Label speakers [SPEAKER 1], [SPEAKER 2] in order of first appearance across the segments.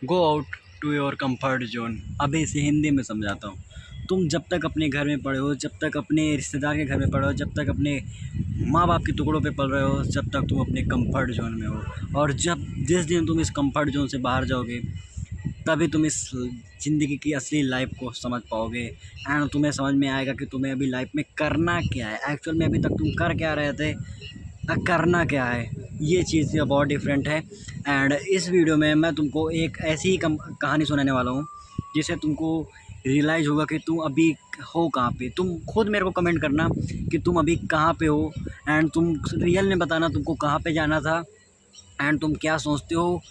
[SPEAKER 1] Go out to your comfort zone. अभी इसे हिंदी में समझाता हूँ। तुम जब तक अपने घर में पड़े हो, जब तक अपने रिश्तेदार के घर में पड़े हो, जब तक अपने माँ बाप के टुकड़ों पे पल रहे हो, जब तक तुम अपने कंफर्ट जोन में हो। और जब जिस दिन तुम इस कंफर्ट जोन से बाहर जाओगे, तभी तुम इस ज़िंदगी की असली लाइफ को समझ पाओगे एंड तुम्हें समझ में आएगा कि तुम्हें अभी लाइफ में करना क्या है। एक्चुअल में अभी तक तुम कर क्या रहे थे, करना क्या है, ये चीज़ बहुत डिफरेंट है। एंड इस वीडियो में मैं तुमको एक ऐसी ही कहानी सुनाने वाला हूँ जिससे तुमको रियलाइज़ होगा कि तुम अभी हो कहाँ पे। तुम खुद मेरे को कमेंट करना कि तुम अभी कहाँ पे हो एंड तुम रियल में बताना तुमको कहाँ पे जाना था एंड तुम क्या सोचते हो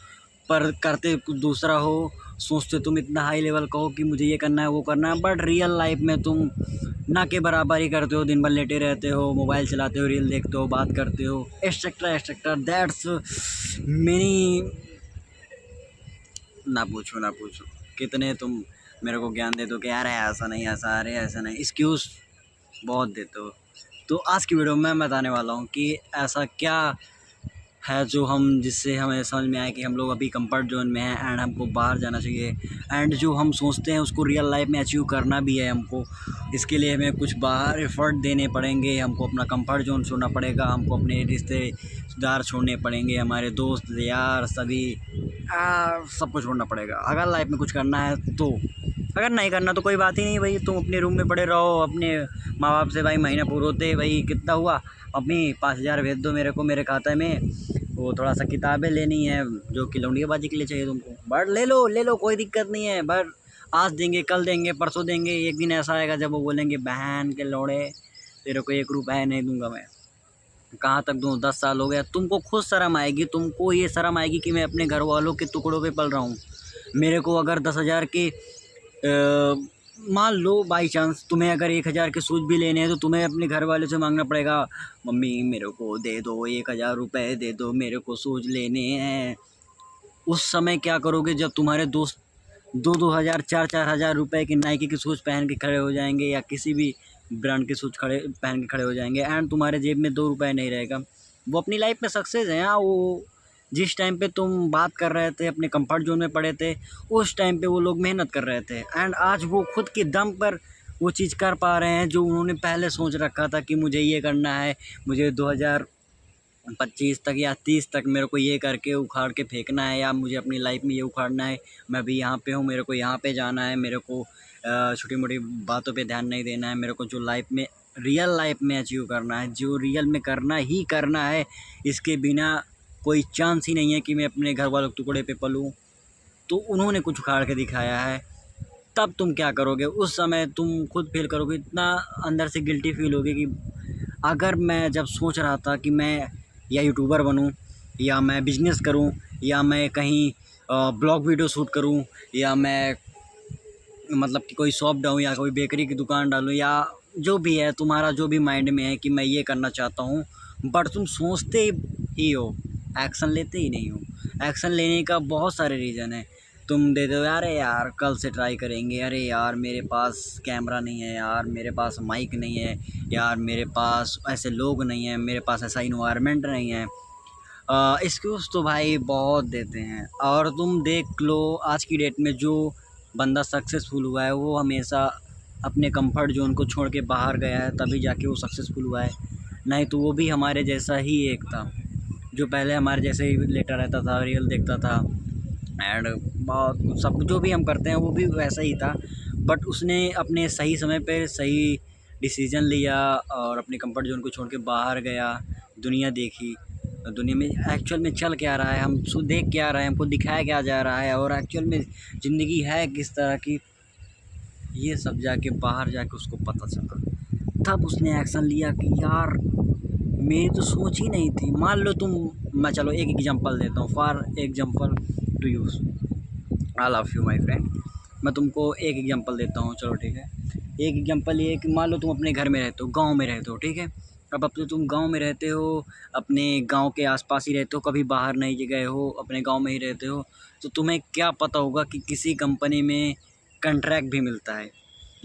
[SPEAKER 1] पर करते कुछ दूसरा हो। सोचते तुम इतना हाई लेवल का हो कि मुझे ये करना है वो करना है, बट रियल लाइफ में तुम ना के बराबर ही करते हो। दिन भर लेटे रहते हो, मोबाइल चलाते हो, रील देखते हो, बात करते हो, एक्सेट्रा एक्सेट्रा। That's many. ना पूछो कितने तुम मेरे को ज्ञान देते हो कि यार ऐसा नहीं, ऐसा, अरे ऐसा नहीं, एक्सक्यूज़ बहुत देते हो। तो आज की वीडियो में मैं बताने वाला हूँ कि ऐसा क्या है जो हम जिससे हमें समझ में आए कि हम लोग अभी कंफर्ट जोन में हैं एंड हमको बाहर जाना चाहिए एंड जो हम सोचते हैं उसको रियल लाइफ में अचीव करना भी है हमको। इसके लिए हमें कुछ बाहर एफर्ट देने पड़ेंगे, हमको अपना कंफर्ट जोन छोड़ना पड़ेगा, हमको अपने रिश्तेदार छोड़ने पड़ेंगे, हमारे दोस्त यार सभी सबको छोड़ना पड़ेगा अगर लाइफ में कुछ करना है तो। अगर नहीं करना तो कोई बात ही नहीं भाई, तुम अपने रूम में पड़े रहो, अपने माँ बाप से भाई महीना पूरा होते भाई कितना हुआ, अपनी 5,000 भेज दो मेरे को मेरे खाते में, वो थोड़ा सा किताबें लेनी है जो कि लौंडियाबाजी के लिए चाहिए तुमको, बट ले लो कोई दिक्कत नहीं है। बट आज देंगे, कल देंगे, परसों देंगे, एक दिन ऐसा आएगा जब वो बोलेंगे बहन के लौड़े तेरे को 1 रुपया नहीं दूंगा मैं। कहाँ तक दूँ, 10 साल हो गया। तुमको खुद शर्म आएगी, तुमको ये शर्म आएगी कि मैं अपने घर वालों के टुकड़ों पे पल रहा हूँ। मेरे को अगर 10,000 के मान लो बाई चांस तुम्हें अगर 1,000 के शूज़ भी लेने हैं तो तुम्हें अपने घर वालों से मांगना पड़ेगा, मम्मी मेरे को दे दो 1,000 रुपये दे दो, मेरे को शूज़ लेने हैं। उस समय क्या करोगे जब तुम्हारे दोस्त 2-2 हज़ार 4-4 हज़ार रुपये की नाइकी के शूज़ पहन के खड़े हो जाएंगे या किसी भी ब्रांड के शूज़ पहन के खड़े हो जाएंगे एंड तुम्हारे जेब में 2 रुपये नहीं रहेगा। वो अपनी लाइफ में सक्सेस है। हाँ, वो जिस टाइम पे तुम बात कर रहे थे अपने कंफर्ट जोन में पड़े थे, उस टाइम पे वो लोग मेहनत कर रहे थे एंड आज वो खुद के दम पर वो चीज़ कर पा रहे हैं जो उन्होंने पहले सोच रखा था कि मुझे ये करना है, मुझे 2025 तक या 30 तक मेरे को ये करके उखाड़ के फेंकना है या मुझे अपनी लाइफ में ये उखाड़ना है। मैं अभी यहाँ पे हूँ, मेरे को यहाँ पे जाना है, मेरे को छोटी मोटी बातों पे ध्यान नहीं देना है, मेरे को जो लाइफ में रियल लाइफ में अचीव करना है, जो रियल में करना ही करना है, इसके बिना कोई चांस ही नहीं है कि मैं अपने घर वालों के टुकड़े पे पलूँ। तो उन्होंने कुछ उखाड़ के दिखाया है, तब तुम क्या करोगे? उस समय तुम खुद फील करोगे, इतना अंदर से गिल्टी फील होगी कि अगर मैं जब सोच रहा था कि मैं या यूट्यूबर बनूं या मैं बिजनेस करूं या मैं कहीं ब्लॉग वीडियो शूट करूं या मैं मतलब कि कोई शॉप डालूं या कोई बेकरी की दुकान डालूं या जो भी है तुम्हारा जो भी माइंड में है कि मैं ये करना चाहता हूं, बट तुम सोचते ही हो, एक्शन लेते ही नहीं हो। एक्शन लेने का बहुत सारे रीज़न है। तुम दे दो अरे यार कल से ट्राई करेंगे, अरे यार मेरे पास कैमरा नहीं है, यार मेरे पास माइक नहीं है, यार मेरे पास ऐसे लोग नहीं हैं, मेरे पास ऐसा इन्वायरमेंट नहीं है। एक्सक्यूज़ तो भाई बहुत देते हैं। और तुम देख लो आज की डेट में जो बंदा सक्सेसफुल हुआ है वो हमेशा अपने कंफर्ट जोन को छोड़ के बाहर गया है, तभी जाके वो सक्सेसफुल हुआ है। नहीं तो वो भी हमारे जैसा ही एक था जो पहले हमारे जैसे ही लेटा रहता था, रील देखता था एंड बहुत सब जो भी हम करते हैं वो भी वैसा ही था। बट उसने अपने सही समय पे सही डिसीज़न लिया और अपने कंफर्ट जोन को छोड़ के बाहर गया, दुनिया देखी। दुनिया में एक्चुअल में चल क्या रहा है, हम देख क्या रहे हैं, हमको दिखाया क्या जा रहा है और एक्चुअल में ज़िंदगी है किस तरह की, ये सब जाके बाहर जाके उसको पता चला। तब उसने एक्शन लिया कि यार मेरी तो सोच ही नहीं थी। मान लो तुम, मैं चलो एक एग्जांपल देता हूँ, for example to use, I love you my friend. मैं तुमको एक एग्जांपल देता हूँ, चलो ठीक है। एक एग्जांपल ये है कि मान लो तुम अपने घर में रहते हो, गांव में रहते हो, ठीक है। अब अपने तुम गांव में रहते हो, अपने गांव के आसपास ही रहते हो, कभी बाहर नहीं गए हो, अपने गांव में ही रहते हो, तो तुम्हें क्या पता होगा कि किसी कंपनी में कॉन्ट्रैक्ट भी मिलता है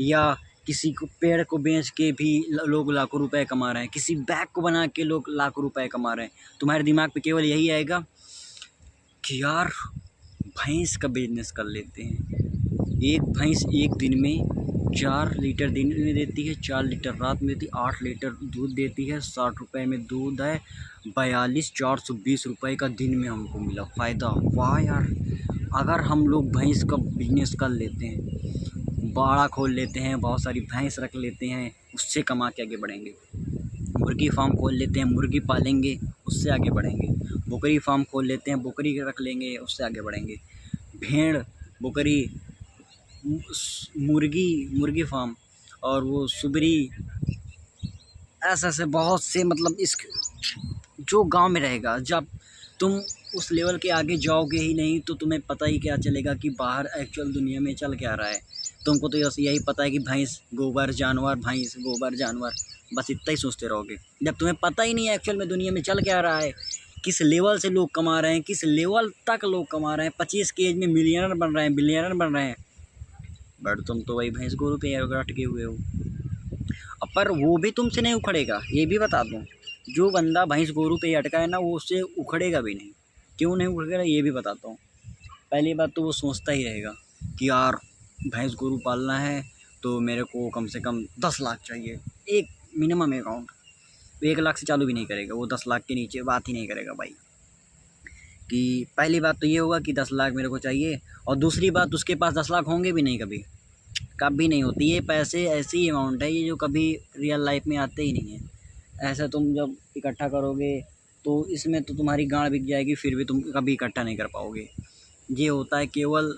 [SPEAKER 1] या किसी को पेड़ को बेच के भी लोग लाखों रुपए कमा रहे हैं, किसी बैग को बना के लोग लाखों रुपए कमा रहे हैं। तुम्हारे दिमाग पे केवल यही आएगा कि यार भैंस का बिजनेस कर लेते हैं। एक भैंस एक दिन में 4 लीटर दिन में देती है, 4 लीटर रात में देती है, 8 लीटर दूध देती है। 60 रुपये में दूध है, 42,420 रुपये का दिन में हमको मिला फ़ायदा। वाह यार, अगर हम लोग भैंस का बिजनेस कर लेते हैं, बाड़ा खोल लेते हैं, बहुत सारी भैंस रख लेते हैं, उससे कमा के आगे बढ़ेंगे। मुर्गी फार्म खोल लेते हैं, मुर्गी पालेंगे, उससे आगे बढ़ेंगे। बकरी फार्म खोल लेते हैं, बकरी रख लेंगे, उससे आगे बढ़ेंगे। भेड़, बकरी, मुर्गी फार्म और वो सुबरी, ऐसे बहुत से, मतलब इस जो गांव में रहेगा, जब तुम उस लेवल के आगे जाओगे ही नहीं तो तुम्हें पता ही क्या चलेगा कि बाहर एक्चुअल दुनिया में चल क्या रहा है। तुमको तो बस यही पता है कि भैंस गोबर जानवर, भैंस गोबर जानवर, बस इतना ही सोचते रहोगे। जब तुम्हें पता ही नहीं है एक्चुअल में दुनिया में चल क्या रहा है, किस लेवल से लोग कमा रहे हैं, किस लेवल तक लोग कमा रहे हैं। 25 की एज में मिलियनर बन रहे हैं, बिलियनर बन रहे हैं, बट तुम तो वही भैंस गोरू पे अटके हुए हो। अब पर वो भी तुमसे नहीं उखड़ेगा, ये भी बता दूँ। जो बंदा भैंस गोरू पे अटका है ना, वो उससे उखड़ेगा भी नहीं। क्यों नहीं उखड़ेगा ये भी बताता हूँ। पहली बात तो वो सोचता ही रहेगा कि यार भैंस गोरू पालना है तो मेरे को कम से कम 10 लाख चाहिए, एक मिनिमम अकाउंट। 1 लाख से चालू भी नहीं करेगा वो, 10 लाख के नीचे बात ही नहीं करेगा भाई। कि पहली बात तो ये होगा कि 10 लाख मेरे को चाहिए, और दूसरी बात उसके पास 10 लाख होंगे भी नहीं, कभी कभी नहीं होती। ये पैसे ऐसी अमाउंट है ये जो कभी रियल लाइफ में आते ही नहीं है। ऐसा तुम जब इकट्ठा करोगे तो इसमें तो तुम्हारी गांड बिक जाएगी, फिर भी तुम कभी इकट्ठा नहीं कर पाओगे। ये होता है केवल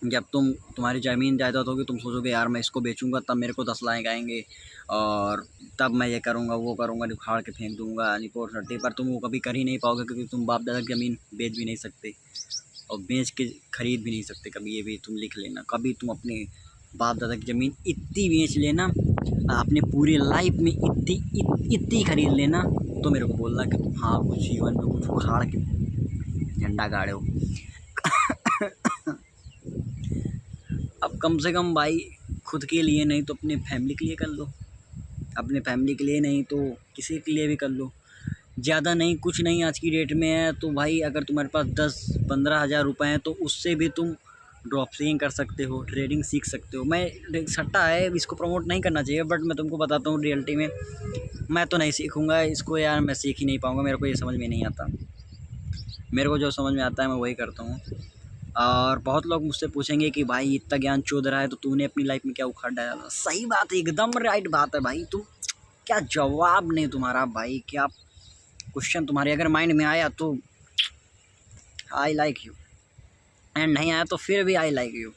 [SPEAKER 1] जब तुम्हारी ज़मीन जायदाद होगी, तुम सोचोगे यार मैं इसको बेचूंगा तब मेरे को 10 लाख आएंगे, और तब मैं ये करूँगा वो करूँगा, उखाड़ के फेंक दूंगा निपोर नट्टी। पर तुम वो कभी कर ही नहीं पाओगे, क्योंकि तुम बाप दादा की ज़मीन बेच भी नहीं सकते और बेच के खरीद भी नहीं सकते कभी। ये भी तुम लिख लेना, कभी तुम अपने बाप दादा की ज़मीन इतनी बेच लेना, अपने पूरी लाइफ में इतनी खरीद लेना, तो मेरे को बोलना कि तुम हाँ कुछ जीवन में कुछ उखाड़ के झंडा गाड़े हो। अब कम से कम भाई खुद के लिए नहीं तो अपने फैमिली के लिए कर लो, अपने फैमिली के लिए नहीं तो किसी के लिए भी कर लो। ज़्यादा नहीं, कुछ नहीं आज की डेट में है तो भाई, अगर तुम्हारे पास 10-15 हज़ार रुपये हैं तो उससे भी तुम ड्रॉप सीइंग कर सकते हो, ट्रेडिंग सीख सकते हो। मैं सट्टा है, इसको प्रमोट नहीं करना चाहिए, बट मैं तुमको बताता हूँ रियलिटी में मैं तो नहीं सीखूँगा इसको यार, मैं सीख ही नहीं पाऊँगा, मेरे को ये समझ में नहीं आता। मेरे को जो समझ में आता है मैं वही करता हूँ। और बहुत लोग मुझसे पूछेंगे कि भाई इतना ज्ञान चोद रहा है तो तूने अपनी लाइफ में क्या उखाड़ डाला। सही बात है, एकदम राइट बात है भाई। तुम क्या जवाब नहीं तुम्हारा भाई, क्या क्वेश्चन तुम्हारे अगर माइंड में आया तो आई लाइक यू, एंड नहीं आया तो फिर भी आई लाइक यू।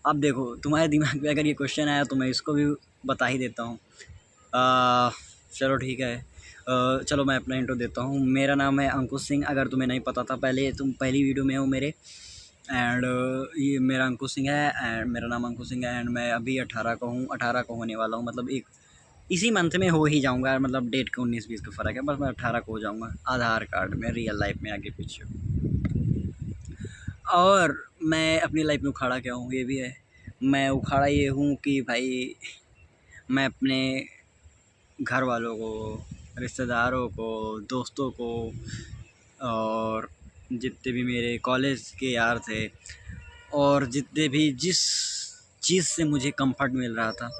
[SPEAKER 1] अब देखो तुम्हारे दिमाग में अगर ये क्वेश्चन आया तो मैं इसको भी बता ही देता हूँ। चलो ठीक है, चलो मैं अपना इंट्रो देता हूँ। मेरा नाम है अंकुश सिंह, अगर तुम्हें नहीं पता था, पहले तुम पहली वीडियो में हो मेरे। एंड ये मेरा अंकुश सिंह है, एंड मेरा नाम अंकुश सिंह है, एंड मैं अभी 18 का हूँ, 18 का होने वाला हूँ। मतलब एक इसी मंथ में हो ही जाऊँगा, मतलब डेट का 19-20 का फ़र्क है, बस मैं 18 को हो जाऊँगा आधार कार्ड में, रियल लाइफ में आगे पीछे। और मैं अपनी लाइफ में उखाड़ा क्या हूँ ये भी है। मैं उखाड़ा ये हूँ कि भाई मैं अपने घर वालों को, रिश्तेदारों को, दोस्तों को, और जितने भी मेरे कॉलेज के यार थे, और जितने भी जिस चीज़ से मुझे कंफर्ट मिल रहा था।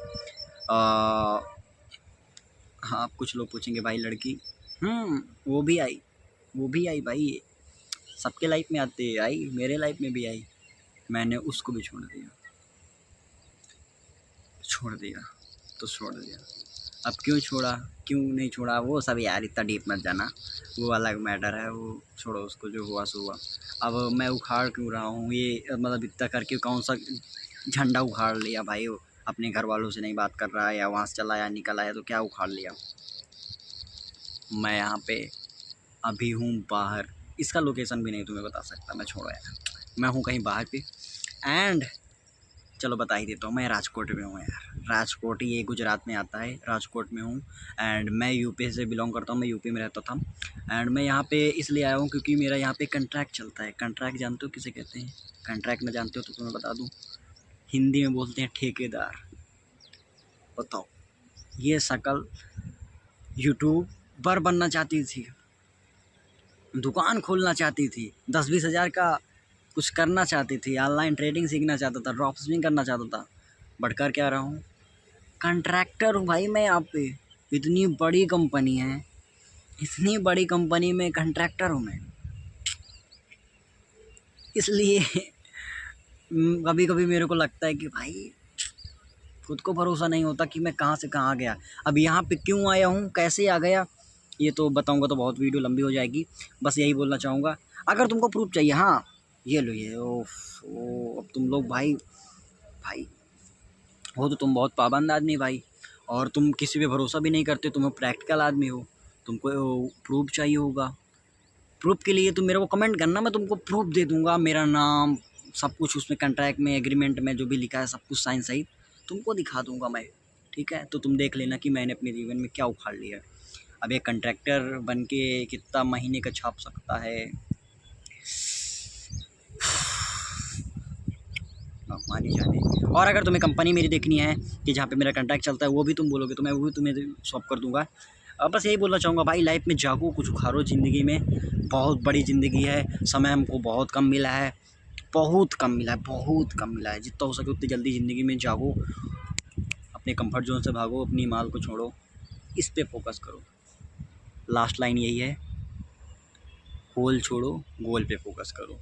[SPEAKER 1] हाँ, कुछ लोग पूछेंगे भाई लड़की, वो भी आई भाई, सबके लाइफ में आती है, आई मेरे लाइफ में भी आई। मैंने उसको भी छोड़ दिया तो छोड़ दिया। अब क्यों छोड़ा, क्यों नहीं छोड़ा, वो सब यार इतना डीप मत जाना, वो अलग मैटर है, वो छोड़ो उसको, जो हुआ सो हुआ। अब मैं उखाड़ क्यों रहा हूँ ये, मतलब इतना करके कौन सा झंडा उखाड़ लिया भाई। अपने घर वालों से नहीं बात कर रहा है, या वहाँ से चला या निकल आया तो क्या उखाड़ लिया। मैं यहाँ पे अभी हूँ बाहर, इसका लोकेशन भी नहीं तुम्हें बता सकता मैं, छोड़ो यार, मैं हूँ कहीं बाहर पे। एंड चलो बता ही देता हूँ, मैं राजकोट में हूँ यार। राजकोट ये गुजरात में आता है, राजकोट में हूँ। एंड मैं यूपी से बिलोंग करता हूँ, मैं यूपी में रहता था। एंड मैं यहाँ पे इसलिए आया हूँ क्योंकि मेरा यहाँ पे कंट्रैक्ट चलता है। कंट्रैक्ट जानते हो किसे कहते हैं? कंट्रैक्ट में जानते हो तो तुम्हें बता दूँ, हिंदी में बोलते हैं ठेकेदार। बताओ, ये शकल यूट्यूबर बनना चाहती थी, दुकान खोलना चाहती थी, 10-20 हज़ार का कुछ करना चाहती थी, ऑनलाइन ट्रेडिंग सीखना चाहता था, ड्रॉप शिपिंग करना चाहता था, बट कर क्या रहा हूँ, कॉन्ट्रैक्टर हूँ भाई मैं यहाँ पे। इतनी बड़ी कंपनी है, इतनी बड़ी कंपनी में कॉन्ट्रैक्टर हूँ मैं। इसलिए कभी कभी मेरे को लगता है कि भाई खुद को भरोसा नहीं होता कि मैं कहाँ से कहाँ आ गया। अब यहाँ पे क्यों आया हूँ, कैसे आ गया, ये तो बताऊँगा तो बहुत वीडियो लंबी हो जाएगी। बस यही बोलना चाहूँगा, अगर तुमको प्रूफ चाहिए, हाँ ये लो ये। ओफ ओ, अब तुम लोग भाई भाई हो तो तुम बहुत पाबंद आदमी भाई, और तुम किसी पे भरोसा भी नहीं करते, तुम प्रैक्टिकल आदमी हो, तुमको प्रूफ चाहिए होगा। प्रूफ के लिए तुम मेरे को कमेंट करना, मैं तुमको प्रूफ दे दूँगा, मेरा नाम सब कुछ उसमें कॉन्ट्रैक्ट में एग्रीमेंट में जो भी लिखा है सब कुछ साइन सही तुमको दिखा दूँगा मैं। ठीक है, तो तुम देख लेना कि मैंने अपने जीवन में क्या उखाड़ लिया। अब एक कॉन्ट्रैक्टर बन के कितना महीने का छाप सकता है, मानी जाने। और अगर तुम्हें कंपनी मेरी देखनी है कि जहाँ पे मेरा कॉन्ट्रैक्ट चलता है, वो भी तुम बोलोगे तो मैं वो भी तुम्हें सॉल्व कर दूंगा। बस यही बोलना चाहूँगा भाई, लाइफ में जागो, कुछ उखाड़ो ज़िंदगी में। बहुत बड़ी ज़िंदगी है, समय हमको बहुत कम मिला है, बहुत कम मिला है, बहुत कम मिला है। जितना हो सके उतनी जल्दी ज़िंदगी में जागो, अपने कंफर्ट जोन से भागो, अपनी माल को छोड़ो, इस पर फोकस करो। लास्ट लाइन यही है, गोल छोड़ो, गोल पे फोकस करो।